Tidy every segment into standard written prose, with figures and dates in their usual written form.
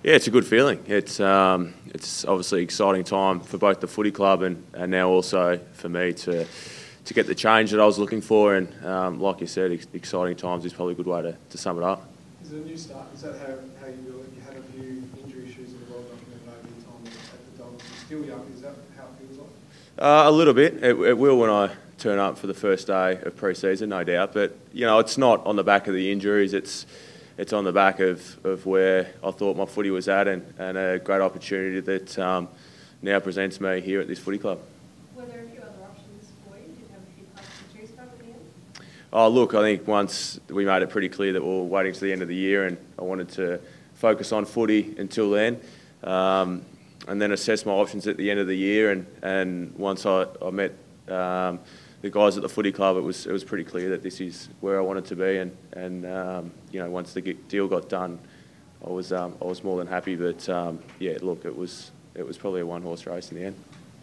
Yeah, it's a good feeling. It's obviously an exciting time for both the footy club and now also for me to get the change that I was looking for. And like you said, exciting times is probably a good way to sum it up. Is it a new start? Is that how you feel it? You had a few injury issues in the well documented over your time at the Dogs. You're still young. Is that how it feels like? A little bit. It will when I turn up for the first day of pre-season, no doubt. But it's not on the back of the injuries. It's on the back of where I thought my footy was at and a great opportunity that now presents me here at this footy club. Were there a few other options for you? Did you have a few clubs to choose from at the end? Oh, look, I think once we made it pretty clear that we were waiting to the end of the year and I wanted to focus on footy until then and then assess my options at the end of the year. And once I met the guys at the footy club, it was pretty clear that this is where I wanted to be, and once the deal got done, I was more than happy. But yeah, look, it was probably a one-horse race in the end.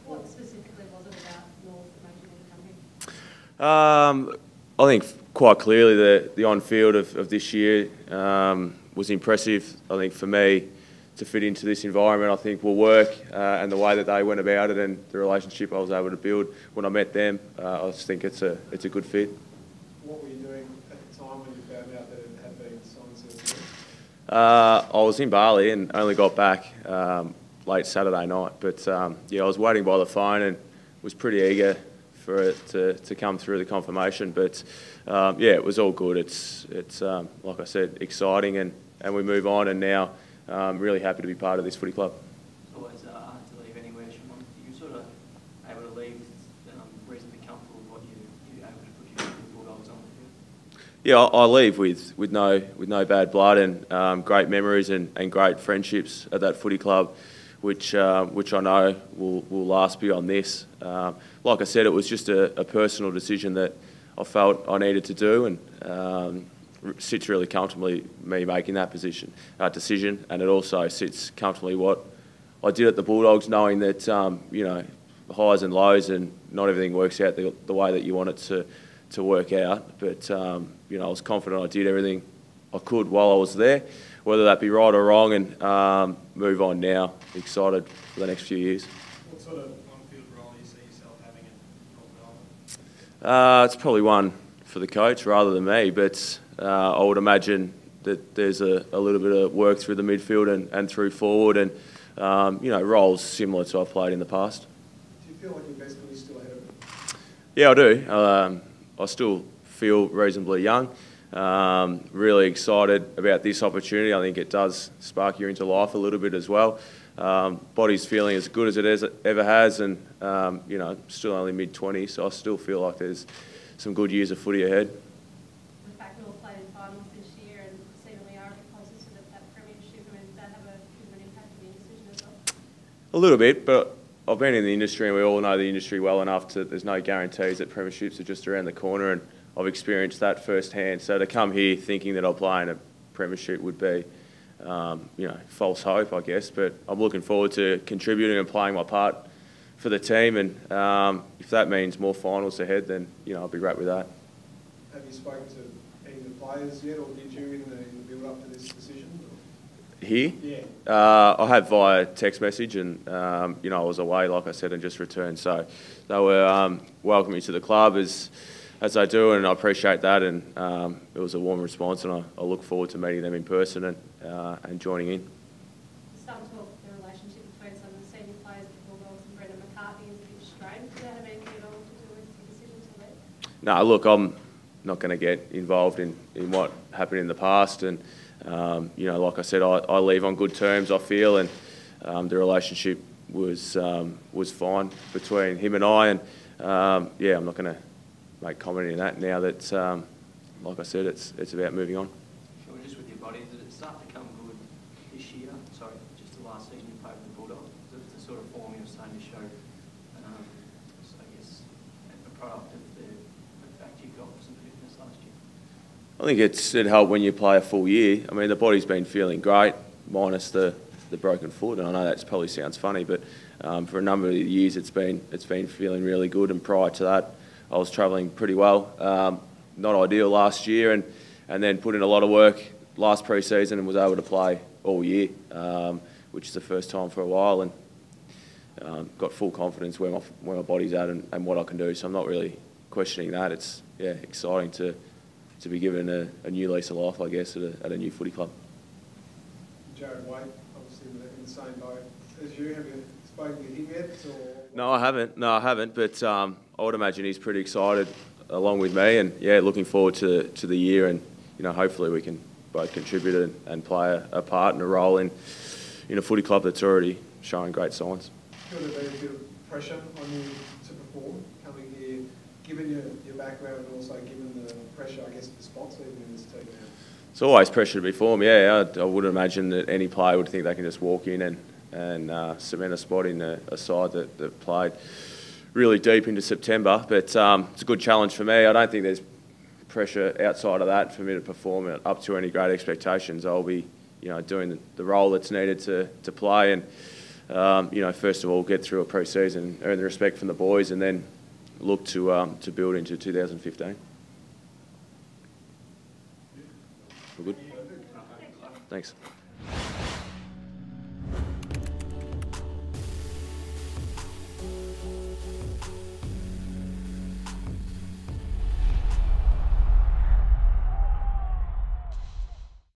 What specifically was it about North that made you want to come here? I think quite clearly the on-field of this year was impressive. I think for me to fit into this environment, I think will work, and the way that they went about it and the relationship I was able to build when I met them, I just think it's a good fit. What were you doing at the time when you found out that it had been signed? I was in Bali and only got back late Saturday night, but yeah, I was waiting by the phone and was pretty eager for it to come through the confirmation. But yeah, it was all good. It's like I said, exciting, and we move on, and now really happy to be part of this footy club. It's always hard to leave anywhere, Shaun. You sort of able to leave reasonably comfortable with what you're able to put your Bulldogs on the field? Yeah, I leave with no bad blood and great memories and great friendships at that footy club, which I know will last beyond this. Like I said, it was just a personal decision that I felt I needed to do, and sits really comfortably me making that decision, and it also sits comfortably what I did at the Bulldogs, knowing that highs and lows and not everything works out the way that you want it to work out. But I was confident I did everything I could while I was there, whether that be right or wrong, and move on now. Excited for the next few years. What sort of on-field role do you see yourself having at North Melbourne? It's probably one for the coach rather than me, but I would imagine that there's a little bit of work through the midfield and through forward, and roles similar to I've played in the past. Do you feel like your best is still ahead of it? Yeah, I do. I still feel reasonably young. Really excited about this opportunity. I think it does spark you into life a little bit as well. Body's feeling as good as it ever has, and still only mid-20s, so I still feel like there's some good years of footy ahead. The fact that we'll play in finals this year and seemingly are a bit closer to that premiership, I mean, does that have a bit of an impact on your decision as well? A little bit, but I've been in the industry and we all know the industry well enough there's no guarantees that premierships are just around the corner, and I've experienced that firsthand. So to come here thinking that I'll play in a premiership would be, false hope, I guess. But I'm looking forward to contributing and playing my part for the team, and if that means more finals ahead, then I'll be great with that. Have you spoken to any of the players yet, or did you in the build-up to this decision? Here? Yeah. I have via text message, and I was away, like I said, and just returned. So they were welcoming to the club as they do, and I appreciate that. And it was a warm response, and I look forward to meeting them in person and joining in. Starting to talk the relationship between some of the senior players, the Bulldogs and Brendan McCarthy, is a bit strained. Does that have anything at all to do with the decision to leave? No, look, I'm not going to get involved in what happened in the past, and like I said, I leave on good terms, I feel, and the relationship was fine between him and I, and yeah, I'm not going to make comment in that now that, like I said, it's about moving on. Sure, just with your body, did it start to come good this year? Sorry, just the last season you played with the Bulldogs. The sort of form you were starting to show, so I guess, a product of the fact you got some fitness last year? I think it helped when you play a full year. I mean, the body's been feeling great, minus the broken foot, and I know that probably sounds funny, but for a number of years it's been feeling really good, and prior to that I was travelling pretty well. Not ideal last year, and then put in a lot of work last pre-season and was able to play all year, which is the first time for a while, and got full confidence where my body's at and what I can do. So I'm not really questioning that. It's exciting to be given a new lease of life, I guess, at a new footy club. Jared Waite, obviously in the same boat as you. Have you spoken to him yet? Or? No, I haven't. But I would imagine he's pretty excited along with me, and looking forward to the year, and hopefully we can both contribute and play a part and a role in a footy club that's already showing great signs. Could there be a bit of pressure on you to perform coming here, given your background and also given the pressure, I guess, of the spots even in this team now? It's always pressure to perform, I wouldn't imagine that any player would think they can just walk in and cement a spot in a side that played really deep into September. But it's a good challenge for me. I don't think there's pressure outside of that for me to perform up to any great expectations. I'll be doing the role that's needed to play, and first of all get through a pre-season, earn the respect from the boys, and then look to build into 2015. All good? Thanks.